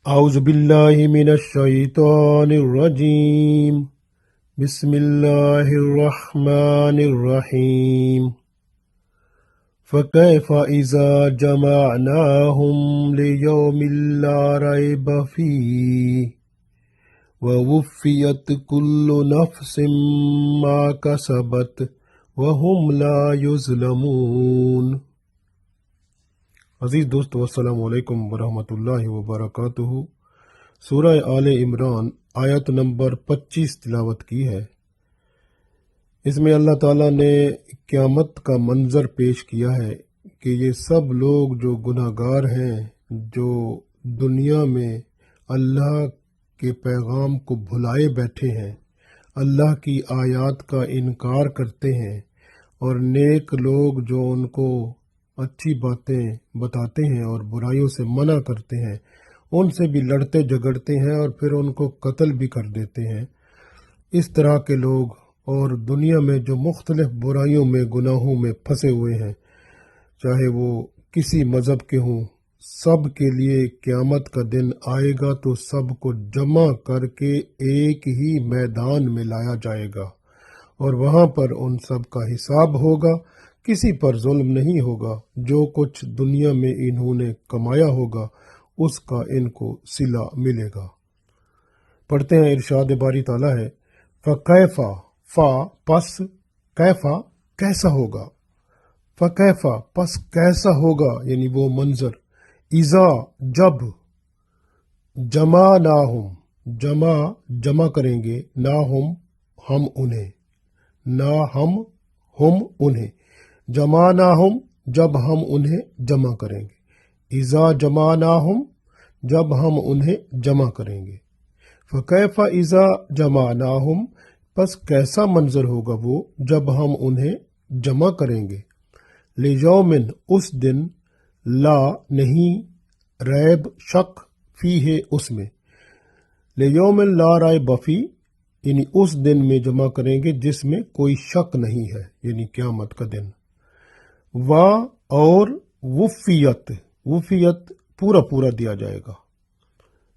أعوذ بالله من الشيطان الرجيم. بسم الله الرحمن الرحيم. فكيف إذا جمعناهم ليوم لا ريب فيه ووفيت كل نفس ما كسبت وهم لا يظلمون. عزیز دوستو، السلام علیکم ورحمۃ اللہ وبرکاتہ۔ سورہ آل عمران آیت نمبر 25 تلاوت کی ہے۔ اس میں اللہ تعالیٰ نے قیامت کا منظر پیش کیا ہے کہ یہ سب لوگ جو گناہ گار ہیں، جو دنیا میں اللہ کے پیغام کو بھلائے بیٹھے ہیں، اللہ کی آیات کا انکار کرتے ہیں، اور نیک لوگ جو ان کو اچھی باتیں بتاتے ہیں اور برائیوں سے منع کرتے ہیں، ان سے بھی لڑتے جھگڑتے ہیں اور پھر ان کو قتل بھی کر دیتے ہیں۔ اس طرح کے لوگ اور دنیا میں جو مختلف برائیوں میں، گناہوں میں پھنسے ہوئے ہیں، چاہے وہ کسی مذہب کے ہوں، سب کے لیے قیامت کا دن آئے گا تو سب کو جمع کر کے ایک ہی میدان میں لایا جائے گا، اور وہاں پر ان سب کا حساب ہوگا۔ کسی پر ظلم نہیں ہوگا۔ جو کچھ دنیا میں انہوں نے کمایا ہوگا اس کا ان کو صلہ ملے گا۔ پڑھتے ہیں، ارشاد باری تعالیٰ ہے، فکیفا، فا پس، کیفا کیسا ہوگا، فکیفا پس کیسا ہوگا، یعنی وہ منظر، اذا جب، جمع نہ ہم، جمع کریں گے، نہ ہم انہیں، نہ ہم انہیں، جمع نہ ہم جب ہم انہیں جمع کریں گے، اذا جمع نہ ہم جب ہم انہیں جمع کریں گے، فکیف اذا جمع نہ ہم پس کیسا منظر ہوگا وہ جب ہم انہیں جمع کریں گے، لیومن اس دن، لا نہیں، ریب شک، فی ہے اس میں، لیومن لا ریب فی، یعنی اس دن میں جمع کریں گے جس میں کوئی شک نہیں ہے، یعنی قیامت کا دن۔ اور وفیت پورا پورا دیا جائے گا،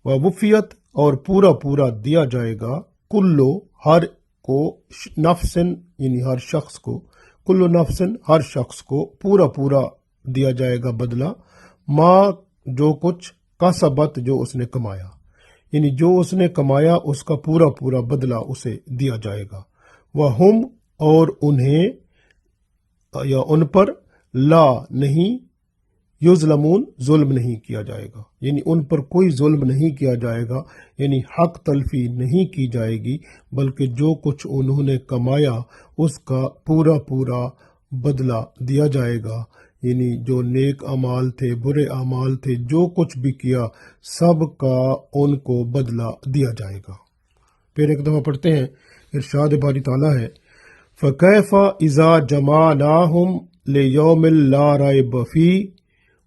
وفیت اور پورا دیا جائے گا، کلو ہر کو، نفسن یعنی ہر شخص کو، کلو نفسن ہر شخص کو پورا دیا جائے گا بدلہ، ماں جو کچھ کسبت جو اس نے کمایا، یعنی جو اس نے کمایا اس کا پورا بدلہ اسے دیا جائے گا، وہم اور انہیں یا ان پر، لا نہیں، یظلمون ظلم نہیں کیا جائے گا، یعنی ان پر کوئی ظلم نہیں کیا جائے گا، یعنی حق تلفی نہیں کی جائے گی، بلکہ جو کچھ انہوں نے کمایا اس کا پورا بدلہ دیا جائے گا، یعنی جو نیک اعمال تھے، برے اعمال تھے، جو کچھ بھی کیا سب کا ان کو بدلہ دیا جائے گا۔ پھر ایک دفعہ پڑھتے ہیں، ارشاد باری تعالیٰ ہے، فکیف اذا جمعناہم لیوم لا ریب فیہ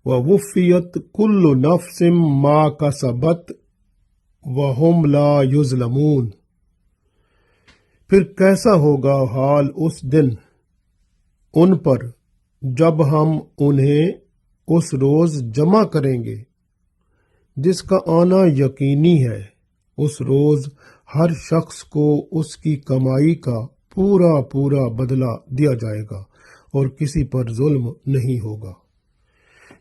ووفیت کل نفس ما کسبت وہم لا یظلمون۔ پھر کیسا ہوگا حال اس دن ان پر جب ہم انہیں اس روز جمع کریں گے جس کا آنا یقینی ہے۔ اس روز ہر شخص کو اس کی کمائی کا پورا بدلہ دیا جائے گا اور کسی پر ظلم نہیں ہوگا،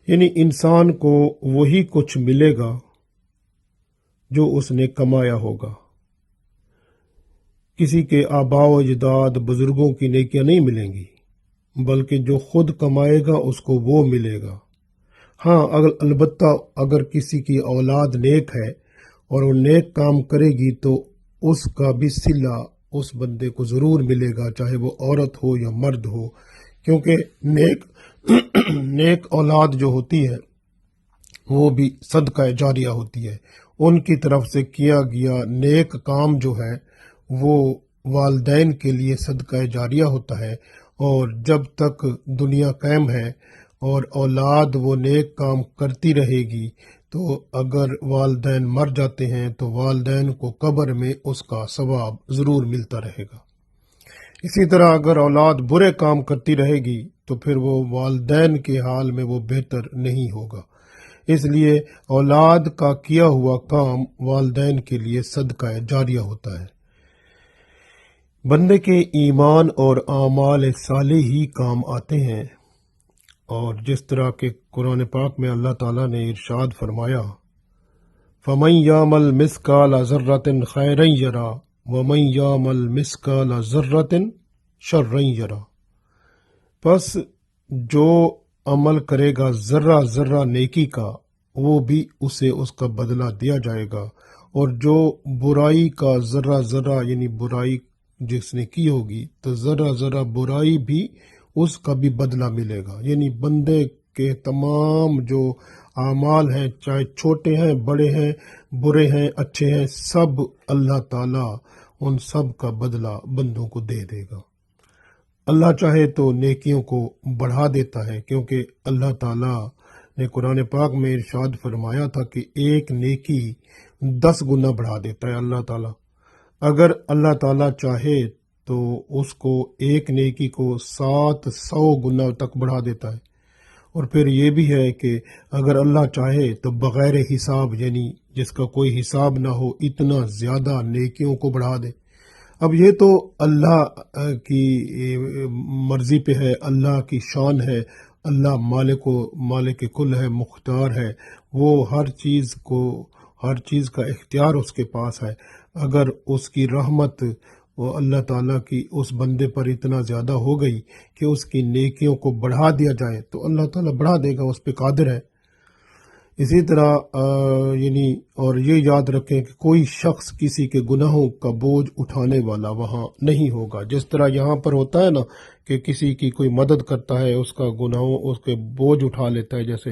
یعنی انسان کو وہی کچھ ملے گا جو اس نے کمایا ہوگا۔ کسی کے آباء و اجداد، بزرگوں کی نیکیاں نہیں ملیں گی، بلکہ جو خود کمائے گا اس کو وہ ملے گا۔ ہاں، البتہ اگر کسی کی اولاد نیک ہے اور وہ نیک کام کرے گی تو اس کا بھی صلہ اس بندے کو ضرور ملے گا، چاہے وہ عورت ہو یا مرد ہو، کیونکہ نیک اولاد جو ہوتی ہے وہ بھی صدقہ جاریہ ہوتی ہے۔ ان کی طرف سے کیا گیا نیک کام جو ہے وہ والدین کے لیے صدقہ جاریہ ہوتا ہے، اور جب تک دنیا قائم ہے اور اولاد وہ نیک کام کرتی رہے گی تو اگر والدین مر جاتے ہیں تو والدین کو قبر میں اس کا ثواب ضرور ملتا رہے گا۔ اسی طرح اگر اولاد برے کام کرتی رہے گی تو پھر وہ والدین کے حال میں وہ بہتر نہیں ہوگا۔ اس لیے اولاد کا کیا ہوا کام والدین کے لیے صدقہ جاریہ ہوتا ہے۔ بندے کے ایمان اور اعمال صالح ہی کام آتے ہیں، اور جس طرح کہ قرآن پاک میں اللہ تعالیٰ نے ارشاد فرمایا فَمَن يَعْمَلْ مِثْقَالَ ذَرَّةٍ خَيْرًا يَرَهُ وَمَن يَعْمَلْ مِثْقَالَ ذَرَّةٍ شَرًّا يَرَهُ۔ پس جو عمل کرے گا ذرہ ذرہ نیکی کا، وہ بھی اسے اس کا بدلہ دیا جائے گا، اور جو برائی کا ذرہ ذرہ یعنی برائی جس نے کی ہوگی تو ذرہ ذرہ برائی بھی اس کا بھی بدلہ ملے گا۔ یعنی بندے کے تمام جو اعمال ہیں، چاہے چھوٹے ہیں، بڑے ہیں، برے ہیں، اچھے ہیں، سب اللہ تعالیٰ ان سب کا بدلہ بندوں کو دے دے گا۔ اللہ چاہے تو نیکیوں کو بڑھا دیتا ہے، کیونکہ اللہ تعالیٰ نے قرآن پاک میں ارشاد فرمایا تھا کہ ایک نیکی 10 گنا بڑھا دیتا ہے اللہ تعالیٰ۔ اگر اللہ تعالیٰ چاہے تو اس کو ایک نیکی کو 700 گنا تک بڑھا دیتا ہے، اور پھر یہ بھی ہے کہ اگر اللہ چاہے تو بغیر حساب یعنی جس کا کوئی حساب نہ ہو اتنا زیادہ نیکیوں کو بڑھا دے۔ اب یہ تو اللہ کی مرضی پہ ہے، اللہ کی شان ہے، اللہ مالک کل ہے، مختار ہے، وہ ہر چیز کا اختیار اس کے پاس ہے۔ اگر اس کی رحمت وہ اللہ تعالیٰ کی اس بندے پر اتنا زیادہ ہو گئی کہ اس کی نیکیوں کو بڑھا دیا جائے تو اللہ تعالیٰ بڑھا دے گا، اس پہ قادر ہے۔ اسی طرح یعنی اور یہ یاد رکھیں کہ کوئی شخص کسی کے گناہوں کا بوجھ اٹھانے والا وہاں نہیں ہوگا۔ جس طرح یہاں پر ہوتا ہے نا کہ کسی کی کوئی مدد کرتا ہے، اس کا گناہوں اس کے بوجھ اٹھا لیتا ہے، جیسے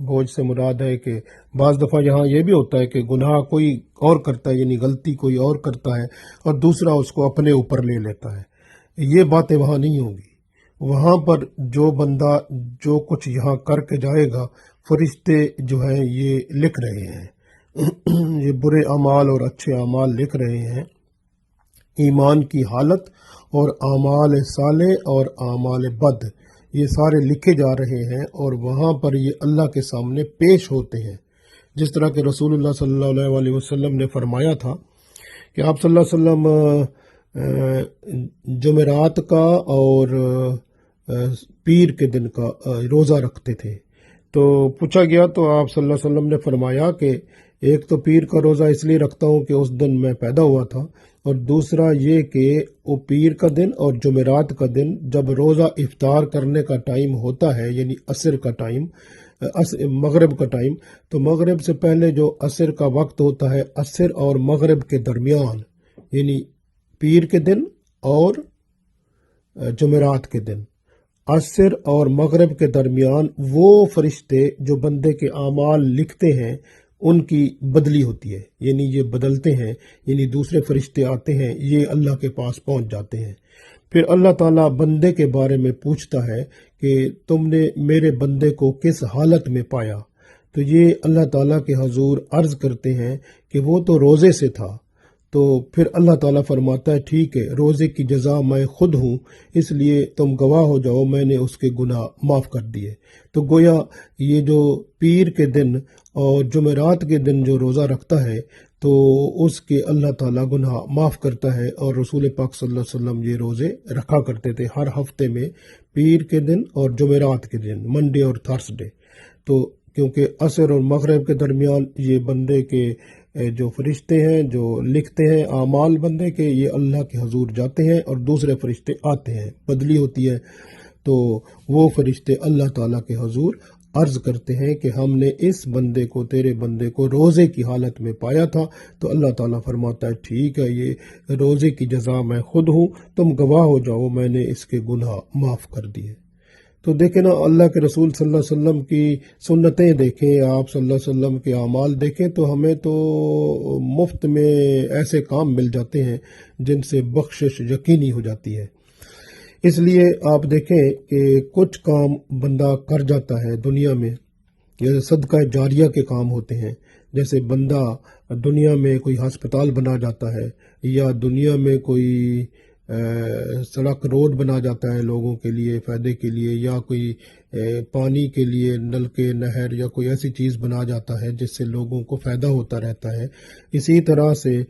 بوجھ سے مراد ہے کہ بعض دفعہ یہاں یہ بھی ہوتا ہے کہ گناہ کوئی اور کرتا ہے، یعنی غلطی کوئی اور کرتا ہے اور دوسرا اس کو اپنے اوپر لے لیتا ہے۔ یہ باتیں وہاں نہیں ہوں گی۔ وہاں پر جو بندہ جو کچھ یہاں کر کے جائے گا، فرشتے جو ہیں یہ لکھ رہے ہیں، یہ برے اعمال اور اچھے اعمال لکھ رہے ہیں، ایمان کی حالت اور اعمال صالح اور اعمال بد، یہ سارے لکھے جا رہے ہیں اور وہاں پر یہ اللہ کے سامنے پیش ہوتے ہیں۔ جس طرح کہ رسول اللہ صلی اللہ علیہ وسلم نے فرمایا تھا کہ آپ صلی اللہ علیہ وسلم جمعرات کا اور پیر کے دن کا روزہ رکھتے تھے۔ تو پوچھا گیا تو آپ صلی اللہ علیہ وسلم نے فرمایا کہ ایک تو پیر کا روزہ اس لیے رکھتا ہوں کہ اس دن میں پیدا ہوا تھا، اور دوسرا یہ کہ وہ پیر کا دن اور جمعرات کا دن جب روزہ افطار کرنے کا ٹائم ہوتا ہے، یعنی عصر کا ٹائم، مغرب کا ٹائم، تو مغرب سے پہلے جو عصر کا وقت ہوتا ہے، عصر اور مغرب کے درمیان، یعنی پیر کے دن اور جمعرات کے دن، عصر اور مغرب کے درمیان وہ فرشتے جو بندے کے اعمال لکھتے ہیں ان کی بدلی ہوتی ہے، یعنی یہ بدلتے ہیں، یعنی دوسرے فرشتے آتے ہیں، یہ اللہ کے پاس پہنچ جاتے ہیں۔ پھر اللہ تعالیٰ بندے کے بارے میں پوچھتا ہے کہ تم نے میرے بندے کو کس حالت میں پایا، تو یہ اللہ تعالیٰ کے حضور عرض کرتے ہیں کہ وہ تو روزے سے تھا۔ تو پھر اللہ تعالیٰ فرماتا ہے ٹھیک ہے، روزے کی جزا میں خود ہوں، اس لیے تم گواہ ہو جاؤ، میں نے اس کے گناہ معاف کر دیے۔ تو گویا یہ جو پیر کے دن اور جمعرات کے دن جو روزہ رکھتا ہے تو اس کے اللہ تعالیٰ گناہ معاف کرتا ہے، اور رسول پاک صلی اللہ علیہ وسلم یہ روزے رکھا کرتے تھے ہر ہفتے میں، پیر کے دن اور جمعرات کے دن، منڈے اور تھرسڈے۔ تو کیونکہ عصر اور مغرب کے درمیان یہ بندے کے جو فرشتے ہیں جو لکھتے ہیں اعمال بندے کے، یہ اللہ کے حضور جاتے ہیں اور دوسرے فرشتے آتے ہیں، بدلی ہوتی ہے۔ تو وہ فرشتے اللہ تعالیٰ کے حضور عرض کرتے ہیں کہ ہم نے اس بندے کو، تیرے بندے کو روزے کی حالت میں پایا تھا، تو اللہ تعالیٰ فرماتا ہے ٹھیک ہے، یہ روزے کی جزا میں خود ہوں، تم گواہ ہو جاؤ، میں نے اس کے گناہ معاف کر دیے۔ تو دیکھیں نا، اللہ کے رسول صلی اللہ علیہ وسلم کی سنتیں دیکھیں، آپ صلی اللہ علیہ وسلم کے اعمال دیکھیں، تو ہمیں تو مفت میں ایسے کام مل جاتے ہیں جن سے بخشش یقینی ہو جاتی ہے۔ اس لیے آپ دیکھیں کہ کچھ کام بندہ کر جاتا ہے دنیا میں، جیسے صدقہ جاریہ کے کام ہوتے ہیں، جیسے بندہ دنیا میں کوئی ہسپتال بنا جاتا ہے، یا دنیا میں کوئی سڑک روڈ بنا جاتا ہے لوگوں کے لیے فائدے کے لیے، یا کوئی پانی کے لیے نلکے نہر یا کوئی ایسی چیز بنا جاتا ہے جس سے لوگوں کو فائدہ ہوتا رہتا ہے، اسی طرح سے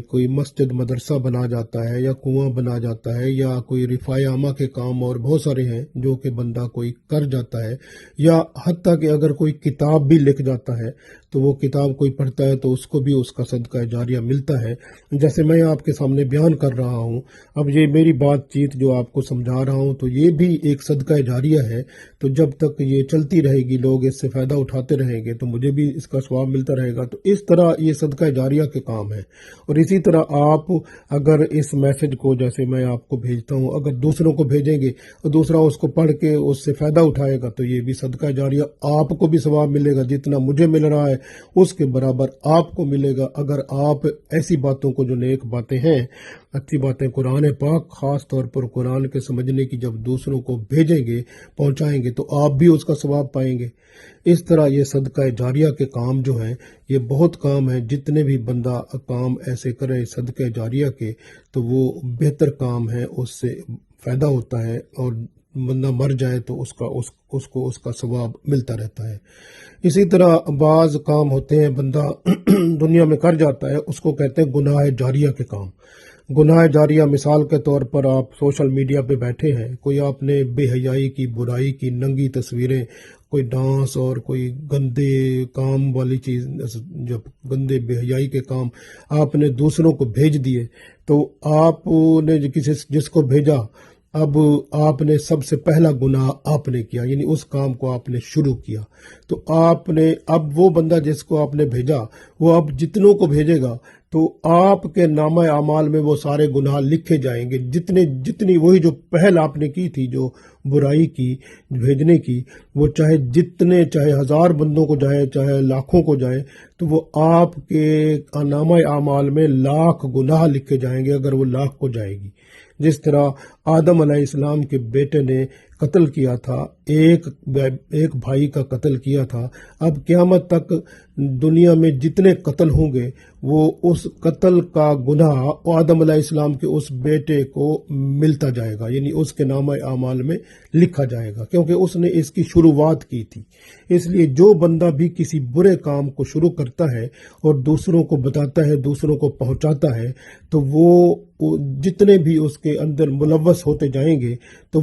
کوئی مسجد مدرسہ بنا جاتا ہے یا کنواں بنا جاتا ہے یا کوئی رفاع عامہ کے کام اور بہت سارے ہیں جو کہ بندہ کوئی کر جاتا ہے، یا حتیٰ کہ اگر کوئی کتاب بھی لکھ جاتا ہے تو وہ کتاب کوئی پڑھتا ہے تو اس کو بھی اس کا صدقہ جاریہ ملتا ہے، جیسے میں آپ کے سامنے بیان کر رہا ہوں۔ اب یہ میری بات چیت جو آپ کو سمجھا رہا ہوں تو یہ بھی ایک صدقہ جاریہ ہے، تو جب تک یہ چلتی رہے گی لوگ اس سے فائدہ اٹھاتے رہیں گے تو مجھے بھی اس کا ثواب ملتا رہے گا، تو اس طرح یہ صدقہ جاریہ کے کام ہے۔ اور اسی طرح آپ اگر اس میسج کو جیسے میں آپ کو بھیجتا ہوں اگر دوسروں کو بھیجیں گے اور دوسرا اس کو پڑھ کے اس سے فائدہ اٹھائے گا تو یہ بھی صدقہ جاریہ، آپ کو بھی ثواب ملے گا، جتنا مجھے مل رہا ہے اس کے برابر آپ کو ملے گا، اگر آپ ایسی باتوں کو جو نیک باتیں ہیں، اچھی باتیں قرآن پاک خاص طور پر قرآن کے سمجھنے کی جب دوسروں کو بھیجیں گے پہنچائیں گے تو آپ بھی اس کا ثواب پائیں گے۔ اس طرح یہ صدقہ جاریہ کے کام جو ہیں یہ بہت کام ہیں، جتنے بھی بندہ کام ایسے کرے صدقہ جاریہ کے تو وہ بہتر کام ہے، اس سے فائدہ ہوتا ہے اور بندہ مر جائے تو اس کو اس کا ثواب ملتا رہتا ہے۔ اسی طرح بعض کام ہوتے ہیں بندہ دنیا میں کر جاتا ہے، اس کو کہتے ہیں گناہ جاریہ کے کام۔ گناہ جاریہ مثال کے طور پر آپ سوشل میڈیا پہ بیٹھے ہیں، کوئی آپ نے بے حیائی کی، برائی کی، ننگی تصویریں، کوئی ڈانس اور کوئی گندے کام والی چیز، جب گندے بے حیائی کے کام آپ نے دوسروں کو بھیج دیے تو آپ نے جس کو بھیجا، اب آپ نے سب سے پہلا گناہ آپ نے کیا، یعنی اس کام کو آپ نے شروع کیا، تو آپ نے اب وہ بندہ جس کو آپ نے بھیجا وہ اب جتنوں کو بھیجے گا تو آپ کے نامہ اعمال میں وہ سارے گناہ لکھے جائیں گے، جتنی وہی جو پہل آپ نے کی تھی، جو برائی کی بھیجنے کی، وہ چاہے 1000 بندوں کو جائے چاہے لاکھوں کو جائے تو وہ آپ کے نامہ اعمال میں لاکھ گناہ لکھے جائیں گے اگر وہ لاکھ کو جائے گی۔ جس طرح آدم علیہ السلام کے بیٹے نے قتل کیا تھا، ایک بھائی کا قتل کیا تھا، اب قیامت تک دنیا میں جتنے قتل ہوں گے وہ اس قتل کا گناہ آدم علیہ السلام کے اس بیٹے کو ملتا جائے گا، یعنی اس کے نامہ اعمال میں لکھا جائے گا، کیونکہ اس نے اس کی شروعات کی تھی۔ اس لیے جو بندہ بھی کسی برے کام کو شروع کرتا ہے اور دوسروں کو بتاتا ہے، دوسروں کو پہنچاتا ہے، تو وہ جتنے بھی اس کے اندر ملوث ہوتے جائیں گے تو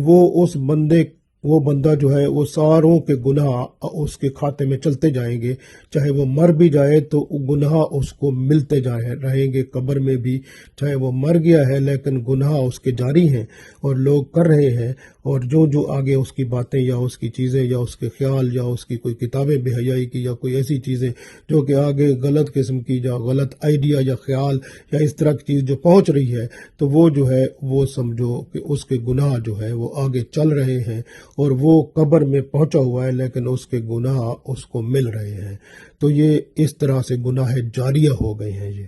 وہ بندہ جو ہے وہ ساروں کے گناہ اس کے کھاتے میں چلتے جائیں گے، چاہے وہ مر بھی جائے تو گناہ اس کو ملتے رہیں گے قبر میں بھی، چاہے وہ مر گیا ہے لیکن گناہ اس کے جاری ہیں اور لوگ کر رہے ہیں، اور جو آگے اس کی باتیں یا اس کی چیزیں یا اس کے خیال یا اس کی کوئی کتابیں بے حیائی کی یا کوئی ایسی چیزیں جو کہ آگے غلط قسم کی یا غلط آئیڈیا یا خیال یا اس طرح کی چیز جو پہنچ رہی ہے تو وہ جو ہے وہ سمجھو کہ اس کے گناہ جو ہے وہ آگے چل رہے ہیں اور وہ قبر میں پہنچا ہوا ہے لیکن اس کے گناہ اس کو مل رہے ہیں، تو یہ اس طرح سے گناہ جاریہ ہو گئے ہیں۔ یہ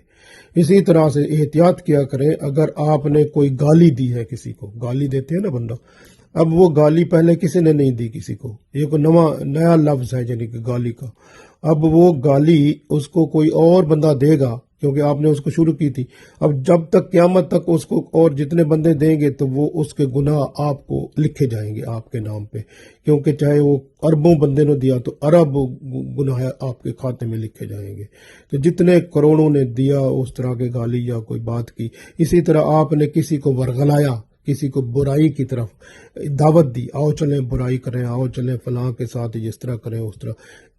اسی طرح سے احتیاط کیا کریں، اگر آپ نے کوئی گالی دی ہے، کسی کو گالی دیتے ہیں نا بندہ، اب وہ گالی پہلے کسی نے نہیں دی کسی کو، یہ کوئی نیا لفظ ہے یعنی کہ گالی کا، اب وہ گالی اس کو کوئی اور بندہ دے گا کیونکہ آپ نے اس کو شروع کی تھی، اب جب تک قیامت تک اس کو اور جتنے بندے دیں گے تو وہ اس کے گناہ آپ کو لکھے جائیں گے آپ کے نام پہ، کیونکہ چاہے وہ اربوں بندے نے دیا تو ارب گناہ آپ کے کھاتے میں لکھے جائیں گے، تو جتنے کروڑوں نے دیا اس طرح کے گالی یا کوئی بات کی، اسی طرح آپ نے کسی کو ورغلایا، کسی کو برائی کی طرف دعوت دی، آؤ چلیں برائی کریں، آؤ چلیں فلاں کے ساتھ جس طرح کریں اس طرح،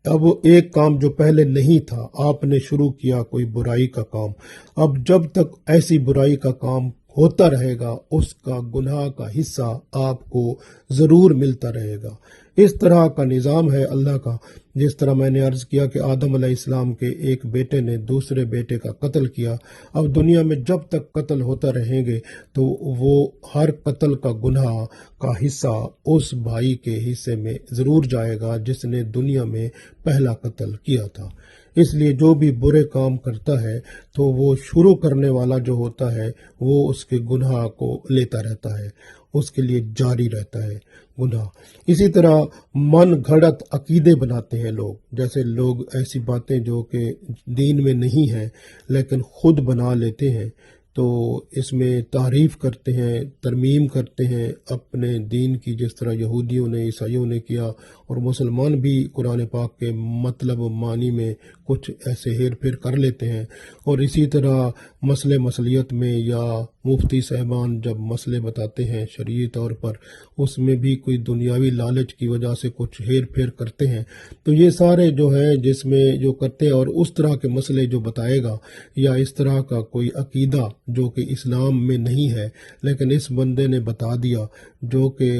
اب ایک کام جو پہلے نہیں تھا آپ نے شروع کیا کوئی برائی کا کام، اب جب تک ایسی برائی کا کام ہوتا رہے گا اس کا گناہ کا حصہ آپ کو ضرور ملتا رہے گا۔ اس طرح کا نظام ہے اللہ کا، جس طرح میں نے عرض کیا کہ آدم علیہ السلام کے ایک بیٹے نے دوسرے بیٹے کا قتل کیا، اب دنیا میں جب تک قتل ہوتا رہیں گے تو وہ ہر قتل کا گناہ کا حصہ اس بھائی کے حصے میں ضرور جائے گا جس نے دنیا میں پہلا قتل کیا تھا۔ اس لیے جو بھی برے کام کرتا ہے تو وہ شروع کرنے والا جو ہوتا ہے وہ اس کے گناہ کو لیتا رہتا ہے، اس کے لیے جاری رہتا ہے گناہ۔ اسی طرح من گھڑت عقیدے بناتے ہیں لوگ، جیسے لوگ ایسی باتیں جو کہ دین میں نہیں ہیں لیکن خود بنا لیتے ہیں، تو اس میں تعریف کرتے ہیں، ترمیم کرتے ہیں اپنے دین کی، جس طرح یہودیوں نے، عیسائیوں نے کیا، اور مسلمان بھی قرآن پاک کے مطلب و معنی میں کچھ ایسے ہیر پھیر کر لیتے ہیں۔ اور اسی طرح مسئلے مسلیت میں یا مفتی صاحبان جب مسئلے بتاتے ہیں شرعی طور پر، اس میں بھی کوئی دنیاوی لالچ کی وجہ سے کچھ ہیر پھیر کرتے ہیں۔ تو یہ سارے جو ہیں جس میں جو کرتے ہیں، اور اس طرح کے مسئلے جو بتائے گا یا اس طرح کا کوئی عقیدہ جو کہ اسلام میں نہیں ہے لیکن اس بندے نے بتا دیا، جو کہ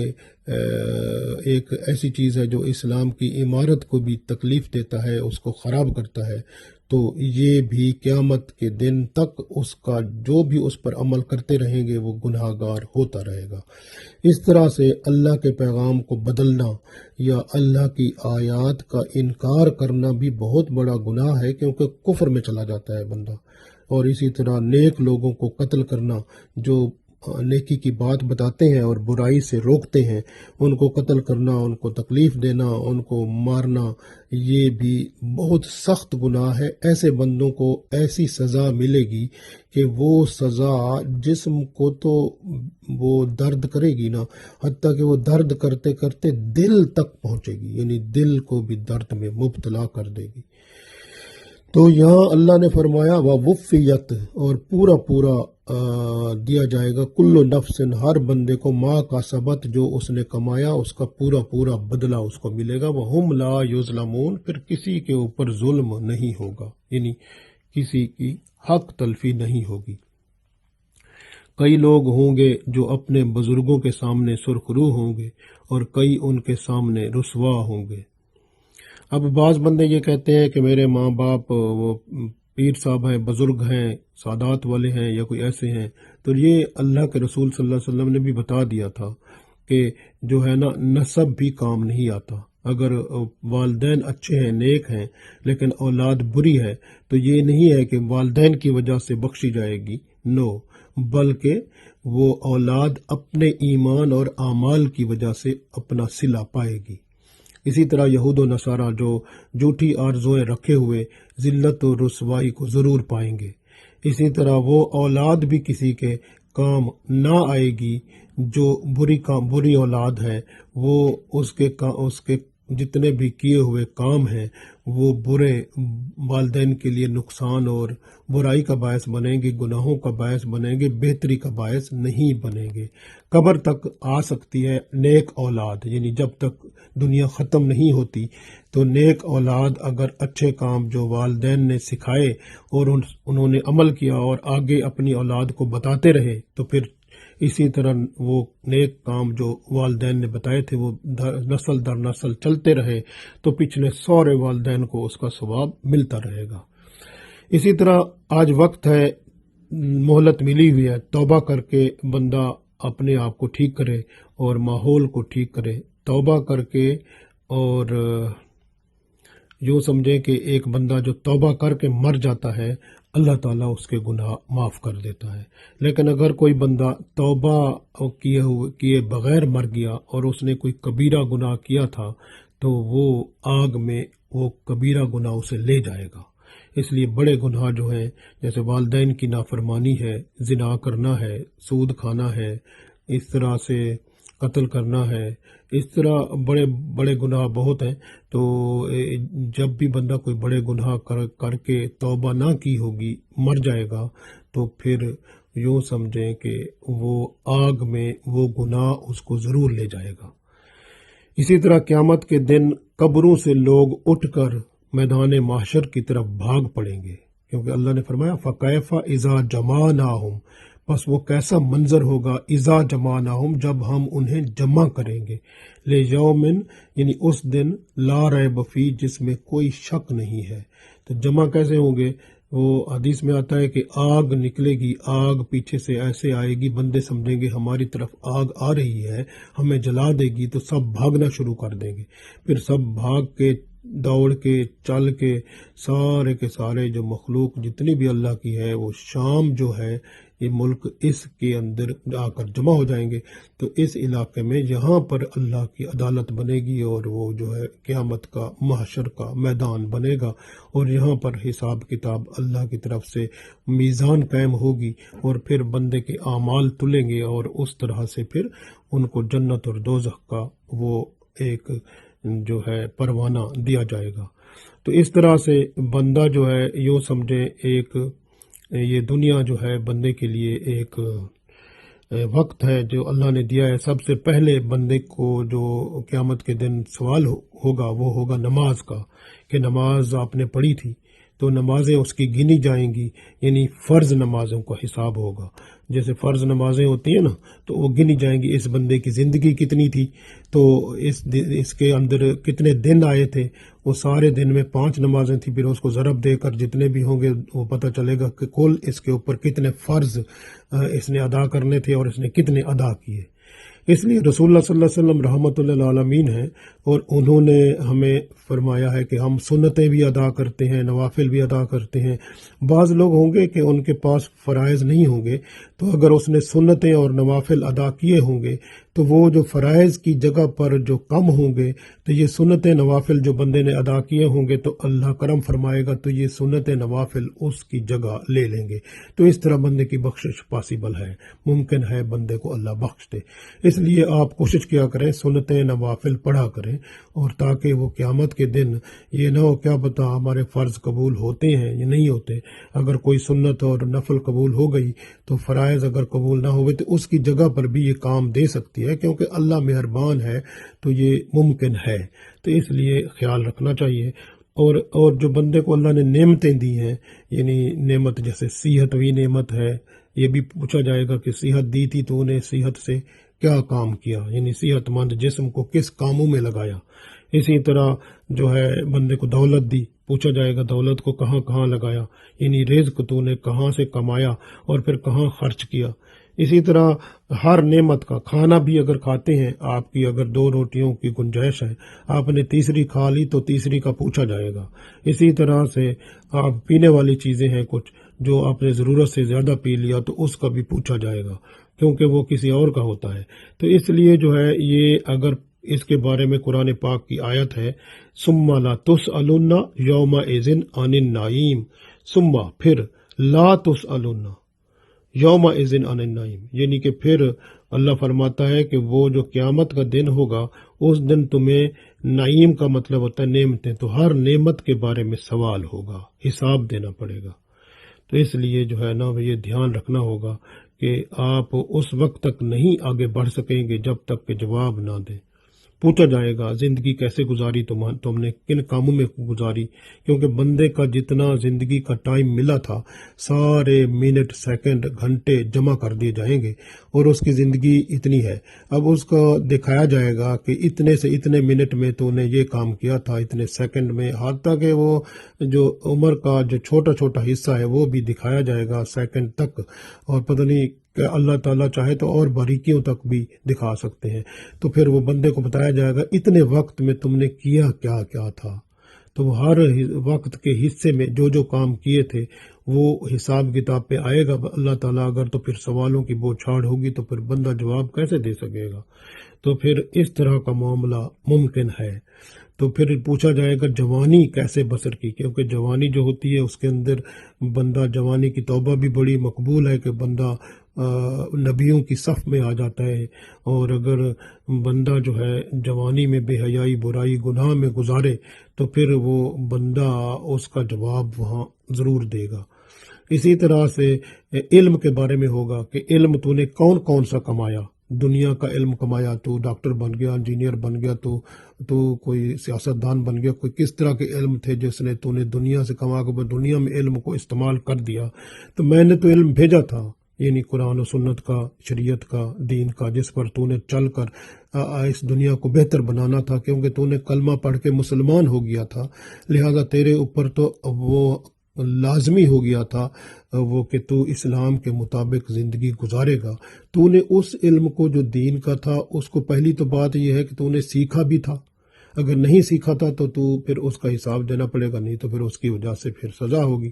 ایک ایسی چیز ہے جو اسلام کی عمارت کو بھی تکلیف دیتا ہے، اس کو خراب کرتا ہے، تو یہ بھی قیامت کے دن تک اس کا جو بھی اس پر عمل کرتے رہیں گے وہ گناہ گار ہوتا رہے گا۔ اس طرح سے اللہ کے پیغام کو بدلنا یا اللہ کی آیات کا انکار کرنا بھی بہت بڑا گناہ ہے، کیونکہ کفر میں چلا جاتا ہے بندہ۔ اور اسی طرح نیک لوگوں کو قتل کرنا، جو نیکی کی بات بتاتے ہیں اور برائی سے روکتے ہیں، ان کو قتل کرنا، ان کو تکلیف دینا، ان کو مارنا، یہ بھی بہت سخت گناہ ہے۔ ایسے بندوں کو ایسی سزا ملے گی کہ وہ سزا جسم کو تو وہ درد کرے گی نا، حتیٰ کہ وہ درد کرتے کرتے دل تک پہنچے گی، یعنی دل کو بھی درد میں مبتلا کر دے گی۔ تو یہاں اللہ نے فرمایا وَوُفِّيَتْ، اور پورا پورا دیا جائے گا، کل نفس، ہر بندے کو، ما کا سبت، جو اس نے کمایا اس کا پورا پورا بدلہ اس کو ملے گا، وَهُمْ لَا يُظْلَمُونَ، پھر کسی کے اوپر ظلم نہیں ہوگا، یعنی کسی کی حق تلفی نہیں ہوگی۔ کئی لوگ ہوں گے جو اپنے بزرگوں کے سامنے سرخرو ہوں گے اور کئی ان کے سامنے رسوا ہوں گے۔ اب بعض بندے یہ کہتے ہیں کہ میرے ماں باپ وہ پیر صاحب ہیں، بزرگ ہیں، سادات والے ہیں یا کوئی ایسے ہیں، تو یہ اللہ کے رسول صلی اللہ علیہ وسلم نے بھی بتا دیا تھا کہ جو ہے نا نسب بھی کام نہیں آتا۔ اگر والدین اچھے ہیں، نیک ہیں، لیکن اولاد بری ہے تو یہ نہیں ہے کہ والدین کی وجہ سے بخشی جائے گی، نو، بلکہ وہ اولاد اپنے ایمان اور اعمال کی وجہ سے اپنا صلہ پائے گی۔ اسی طرح یہود و نصارہ جو جھوٹی آرزوئیں رکھے ہوئے ذلت و رسوائی کو ضرور پائیں گے، اسی طرح وہ اولاد بھی کسی کے کام نہ آئے گی جو بری اولاد ہے، وہ اس کے جتنے بھی کیے ہوئے کام ہیں وہ برے والدین کے لیے نقصان اور برائی کا باعث بنیں گے، گناہوں کا باعث بنیں گے، بہتری کا باعث نہیں بنیں گے۔ قبر تک آ سکتی ہے نیک اولاد، یعنی جب تک دنیا ختم نہیں ہوتی تو نیک اولاد اگر اچھے کام جو والدین نے سکھائے اور انہوں نے عمل کیا اور آگے اپنی اولاد کو بتاتے رہے، تو پھر اسی طرح وہ نیک کام جو والدین نے بتائے تھے وہ نسل در نسل چلتے رہے تو پچھلے سارے والدین کو اس کا ثواب ملتا رہے گا۔ اسی طرح آج وقت ہے، مہلت ملی ہوئی ہے، توبہ کر کے بندہ اپنے آپ کو ٹھیک کرے اور ماحول کو ٹھیک کرے۔ توبہ کر کے، اور یوں سمجھے کہ ایک بندہ جو توبہ کر کے مر جاتا ہے اللہ تعالیٰ اس کے گناہ معاف کر دیتا ہے، لیکن اگر کوئی بندہ توبہ کیے بغیر مر گیا اور اس نے کوئی کبیرہ گناہ کیا تھا تو وہ آگ میں وہ کبیرہ گناہ اسے لے جائے گا۔ اس لیے بڑے گناہ جو ہیں جیسے والدین کی نافرمانی ہے، زنا کرنا ہے، سود کھانا ہے، اس طرح سے قتل کرنا ہے، اس طرح بڑے بڑے گناہ بہت ہیں۔ تو جب بھی بندہ کوئی بڑے گناہ کر کے توبہ نہ کی ہوگی مر جائے گا تو پھر یوں سمجھیں کہ وہ آگ میں وہ گناہ اس کو ضرور لے جائے گا۔ اسی طرح قیامت کے دن قبروں سے لوگ اٹھ کر میدان محشر کی طرف بھاگ پڑیں گے، کیونکہ اللہ نے فرمایا فَكَيْفَ إِذَا جَمَعْنَاهُمْ، پس وہ کیسا منظر ہوگا، اذا جمعناہم، جب ہم انہیں جمع کریں گے، لیومن، یعنی اس دن، لا ریب فیہ، جس میں کوئی شک نہیں ہے۔ تو جمع کیسے ہوں گے؟ وہ حدیث میں آتا ہے کہ آگ نکلے گی، آگ پیچھے سے ایسے آئے گی، بندے سمجھیں گے ہماری طرف آگ آ رہی ہے، ہمیں جلا دے گی، تو سب بھاگنا شروع کر دیں گے، پھر سب بھاگ کے دوڑ کے چل کے سارے کے سارے جو مخلوق جتنی بھی اللہ کی ہے وہ شام جو ہے یہ ملک اس کے اندر آ کر جمع ہو جائیں گے. تو اس علاقے میں یہاں پر اللہ کی عدالت بنے گی اور وہ جو ہے قیامت کا محشر کا میدان بنے گا اور یہاں پر حساب کتاب اللہ کی طرف سے میزان قائم ہوگی اور پھر بندے کے اعمال تلیں گے اور اس طرح سے پھر ان کو جنت اور دوزخ کا وہ ایک جو ہے پروانہ دیا جائے گا. تو اس طرح سے بندہ جو ہے یوں سمجھے ایک یہ دنیا جو ہے بندے کے لیے ایک وقت ہے جو اللہ نے دیا ہے. سب سے پہلے بندے کو جو قیامت کے دن سوال ہوگا وہ ہوگا نماز کا کہ نماز آپ نے پڑھی تھی. تو نمازیں اس کی گنی جائیں گی یعنی فرض نمازوں کا حساب ہوگا. جیسے فرض نمازیں ہوتی ہیں نا تو وہ گنی جائیں گی اس بندے کی زندگی کتنی تھی تو اس کے اندر کتنے دن آئے تھے. وہ سارے دن میں 5 نمازیں تھیں پھر اس کو ضرب دے کر جتنے بھی ہوں گے وہ پتہ چلے گا کہ کل اس کے اوپر کتنے فرض اس نے ادا کرنے تھے اور اس نے کتنے ادا کیے. اس لیے رسول اللہ صلی اللہ علیہ وسلم رحمۃ اللہ عالمین ہیں اور انہوں نے ہمیں فرمایا ہے کہ ہم سنتیں بھی ادا کرتے ہیں نوافل بھی ادا کرتے ہیں. بعض لوگ ہوں گے کہ ان کے پاس فرائض نہیں ہوں گے تو اگر اس نے سنتیں اور نوافل ادا کیے ہوں گے تو وہ جو فرائض کی جگہ پر جو کم ہوں گے تو یہ سنت نوافل جو بندے نے ادا کیے ہوں گے تو اللہ کرم فرمائے گا تو یہ سنت نوافل اس کی جگہ لے لیں گے. تو اس طرح بندے کی بخشش پاسبل ہے ممکن ہے بندے کو اللہ بخش دے. اس لیے آپ کوشش کیا کریں سنت نوافل پڑھا کریں اور تاکہ وہ قیامت کے دن یہ نہ ہو کیا پتہ ہمارے فرض قبول ہوتے ہیں یا نہیں ہوتے. اگر کوئی سنت اور نفل قبول ہو گئی تو فرائض اگر قبول نہ ہوئے تو اس کی جگہ پر بھی یہ کام دے سکتی ہے کیونکہ اللہ مہربان ہے تو یہ ممکن ہے. تو اس لیے خیال رکھنا چاہیے. اور جو بندے کو اللہ نے نعمتیں دی ہیں یعنی نعمت جیسے صحت بھی نعمت ہے یہ بھی پوچھا جائے گا کہ صحت دی تھی تو انہیں صحت سے کیا کام کیا یعنی صحت مند جسم کو کس کاموں میں لگایا. اسی طرح جو ہے بندے کو دولت دی پوچھا جائے گا دولت کو کہاں کہاں لگایا یعنی رزق تو نے کہاں سے کمایا اور پھر کہاں خرچ کیا. اسی طرح ہر نعمت کا کھانا بھی اگر کھاتے ہیں آپ کی اگر 2 روٹیوں کی گنجائش ہے آپ نے تیسری کھا لی تو تیسری کا پوچھا جائے گا. اسی طرح سے آپ پینے والی چیزیں ہیں کچھ جو آپ نے ضرورت سے زیادہ پی لیا تو اس کا بھی پوچھا جائے گا کیونکہ وہ کسی اور کا ہوتا ہے. تو اس لیے جو ہے یہ اگر اس کے بارے میں قرآن پاک کی آیت ہے ثم لا تسألن یومئذ عن النعیم ثم پھر لا تسألن یومئذ عن النعیم یعنی کہ پھر اللہ فرماتا ہے کہ وہ جو قیامت کا دن ہوگا اس دن تمہیں نعیم کا مطلب ہوتا ہے نعمتیں تو ہر نعمت کے بارے میں سوال ہوگا حساب دینا پڑے گا. تو اس لیے جو ہے نا یہ دھیان رکھنا ہوگا کہ آپ اس وقت تک نہیں آگے بڑھ سکیں گے جب تک کہ جواب نہ دیں. پوچھا جائے گا زندگی کیسے گزاری تم نے کن کاموں میں گزاری کیونکہ بندے کا جتنا زندگی کا ٹائم ملا تھا سارے منٹ سیکنڈ گھنٹے جمع کر دیے جائیں گے اور اس کی زندگی اتنی ہے. اب اس کو دکھایا جائے گا کہ اتنے سے اتنے منٹ میں تو نے یہ کام کیا تھا اتنے سیکنڈ میں حتیٰ کہ وہ جو عمر کا جو چھوٹا چھوٹا حصہ ہے وہ بھی دکھایا جائے گا سیکنڈ تک اور پتہ نہیں کہ اللہ تعالیٰ چاہے تو اور باریکیوں تک بھی دکھا سکتے ہیں. تو پھر وہ بندے کو بتایا جائے گا اتنے وقت میں تم نے کیا کیا کیا تھا. تو وہ ہر وقت کے حصے میں جو کام کیے تھے وہ حساب کتاب پہ آئے گا اللہ تعالیٰ. اگر تو پھر سوالوں کی بوچھاڑ ہوگی تو پھر بندہ جواب کیسے دے سکے گا. تو پھر اس طرح کا معاملہ ممکن ہے. تو پھر پوچھا جائے گا جوانی کیسے بسر کی کیونکہ جوانی جو ہوتی ہے اس کے اندر بندہ جوانی کی توبہ بھی بڑی مقبول ہے کہ بندہ نبیوں کی صف میں آ جاتا ہے. اور اگر بندہ جو ہے جوانی میں بے حیائی برائی گناہ میں گزارے تو پھر وہ بندہ اس کا جواب وہاں ضرور دے گا. اسی طرح سے علم کے بارے میں ہوگا کہ علم تو نے کون کون سا کمایا. دنیا کا علم کمایا تو ڈاکٹر بن گیا انجینئر بن گیا تو کوئی سیاست دان بن گیا کوئی کس طرح کے علم تھے جس نے تو نے دنیا سے کما کے دنیا میں علم کو استعمال کر دیا. تو میں نے تو علم بھیجا تھا یعنی قرآن و سنت کا شریعت کا دین کا جس پر تو نے چل کر اس دنیا کو بہتر بنانا تھا کیونکہ تو نے کلمہ پڑھ کے مسلمان ہو گیا تھا لہذا تیرے اوپر تو وہ لازمی ہو گیا تھا وہ کہ تو اسلام کے مطابق زندگی گزارے گا. تو نے اس علم کو جو دین کا تھا اس کو پہلی تو بات یہ ہے کہ تو نے سیکھا بھی تھا اگر نہیں سیکھا تھا تو پھر اس کا حساب دینا پڑے گا، نہیں تو پھر اس کی وجہ سے پھر سزا ہوگی۔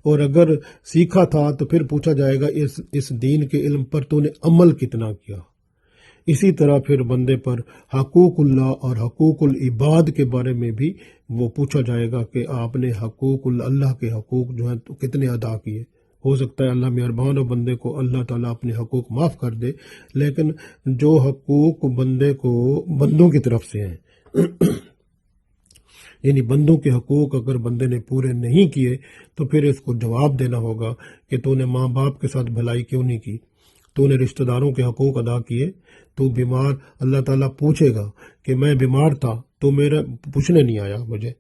اور اگر سیکھا تھا تو پھر پوچھا جائے گا اس دین کے علم پر تو نے عمل کتنا کیا۔ اسی طرح پھر بندے پر حقوق اللہ اور حقوق العباد کے بارے میں بھی وہ پوچھا جائے گا کہ آپ نے حقوق اللہ کے حقوق جو ہیں تو کتنے ادا کیے۔ ہو سکتا ہے اللہ مہربان ہو، بندے کو اللہ تعالیٰ اپنے حقوق معاف کر دے، لیکن جو حقوق بندے کو بندوں کی طرف سے ہیں یعنی بندوں کے حقوق اگر بندے نے پورے نہیں کیے تو پھر اس کو جواب دینا ہوگا کہ تو نے ماں باپ کے ساتھ بھلائی کیوں نہیں کی، تو نے رشتہ داروں کے حقوق ادا کیے، تو بیمار، اللہ تعالیٰ پوچھے گا کہ میں بیمار تھا تو میرا پوچھنے نہیں آیا مجھے۔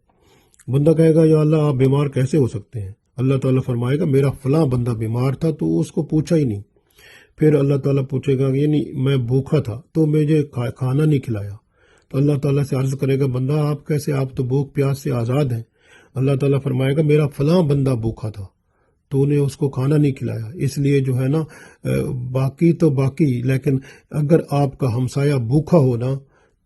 بندہ کہے گا یا اللہ آپ بیمار کیسے ہو سکتے ہیں؟ اللہ تعالیٰ فرمائے گا میرا فلاں بندہ بیمار تھا تو اس کو پوچھا ہی نہیں۔ پھر اللہ تعالیٰ پوچھے گا یعنی میں بھوکا تھا تو مجھے کھانا نہیں کھلایا، تو اللہ تعالیٰ سے عرض کرے گا بندہ آپ کیسے، آپ تو بھوک پیاس سے آزاد ہیں۔ اللہ تعالیٰ فرمائے گا میرا فلاں بندہ بھوکا تھا تو نے اس کو کھانا نہیں کھلایا۔ اس لیے جو ہے نا باقی تو باقی، لیکن اگر آپ کا ہمسایہ بھوکا ہو نا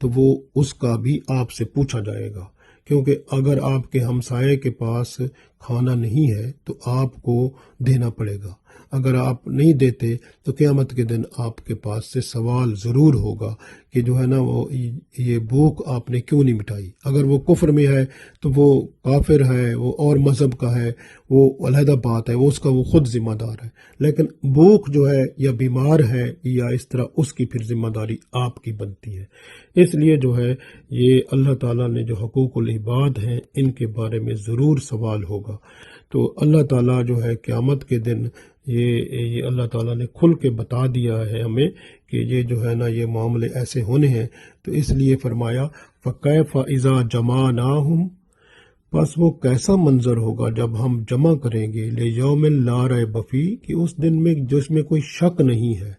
تو وہ اس کا بھی آپ سے پوچھا جائے گا، کیونکہ اگر آپ کے ہمسائے کے پاس کھانا نہیں ہے تو آپ کو دینا پڑے گا۔ اگر آپ نہیں دیتے تو قیامت کے دن آپ کے پاس سے سوال ضرور ہوگا کہ جو ہے نا وہ یہ بھوک آپ نے کیوں نہیں مٹائی۔ اگر وہ کفر میں ہے تو وہ کافر ہے، وہ اور مذہب کا ہے، وہ علیحدہ بات ہے، وہ اس کا وہ خود ذمہ دار ہے، لیکن بھوک جو ہے یا بیمار ہے یا اس طرح اس کی پھر ذمہ داری آپ کی بنتی ہے۔ اس لیے جو ہے یہ اللہ تعالیٰ نے جو حقوق العباد ہیں ان کے بارے میں ضرور سوال ہوگا۔ تو اللہ تعالیٰ جو ہے قیامت کے دن یہ اللہ تعالیٰ نے کھل کے بتا دیا ہے ہمیں کہ یہ جو ہے نا یہ معاملے ایسے ہونے ہیں، تو اس لیے فرمایا فَكَيْفَ إِذَا جَمَعْنَاهُمْ، پس وہ کیسا منظر ہوگا جب ہم جمع کریں گے لِيَوْمٍ لَا رَيْبَ فِيهِ، کہ اس دن میں جس میں کوئی شک نہیں ہے،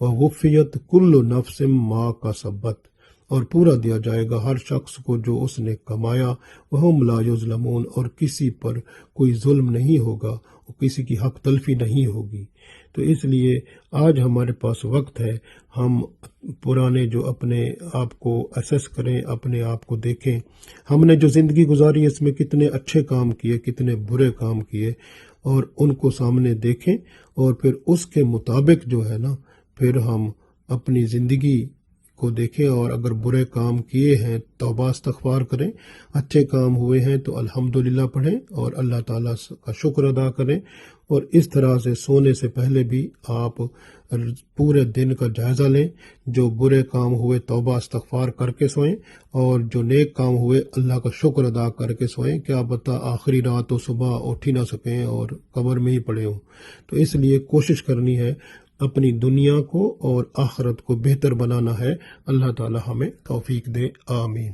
وَوُفِّيَتْ كُلُّ نَفْسٍ مَا كَسَبَتْ، اور پورا دیا جائے گا ہر شخص کو جو اس نے کمایا، وَهُمْ لَا يُظْلَمُونَ، اور کسی پر کوئی ظلم نہیں ہوگا، اور کسی کی حق تلفی نہیں ہوگی۔ تو اس لیے آج ہمارے پاس وقت ہے، ہم پرانے جو اپنے آپ کو اسیس کریں، اپنے آپ کو دیکھیں، ہم نے جو زندگی گزاری اس میں کتنے اچھے کام کیے، کتنے برے کام کیے، اور ان کو سامنے دیکھیں، اور پھر اس کے مطابق جو ہے نا پھر ہم اپنی زندگی کو دیکھیں، اور اگر برے کام کیے ہیں توبہ استغفار کریں، اچھے کام ہوئے ہیں تو الحمدللہ پڑھیں اور اللہ تعالیٰ کا شکر ادا کریں، اور اس طرح سے سونے سے پہلے بھی آپ پورے دن کا جائزہ لیں، جو برے کام ہوئے توبہ استغفار کر کے سوئیں، اور جو نیک کام ہوئے اللہ کا شکر ادا کر کے سوئیں، کیا پتہ آخری رات و صبح اٹھ ہی نہ سکیں اور قبر میں ہی پڑے ہوں۔ تو اس لیے کوشش کرنی ہے، اپنی دنیا کو اور آخرت کو بہتر بنانا ہے۔ اللہ تعالی ہمیں توفیق دے، آمین۔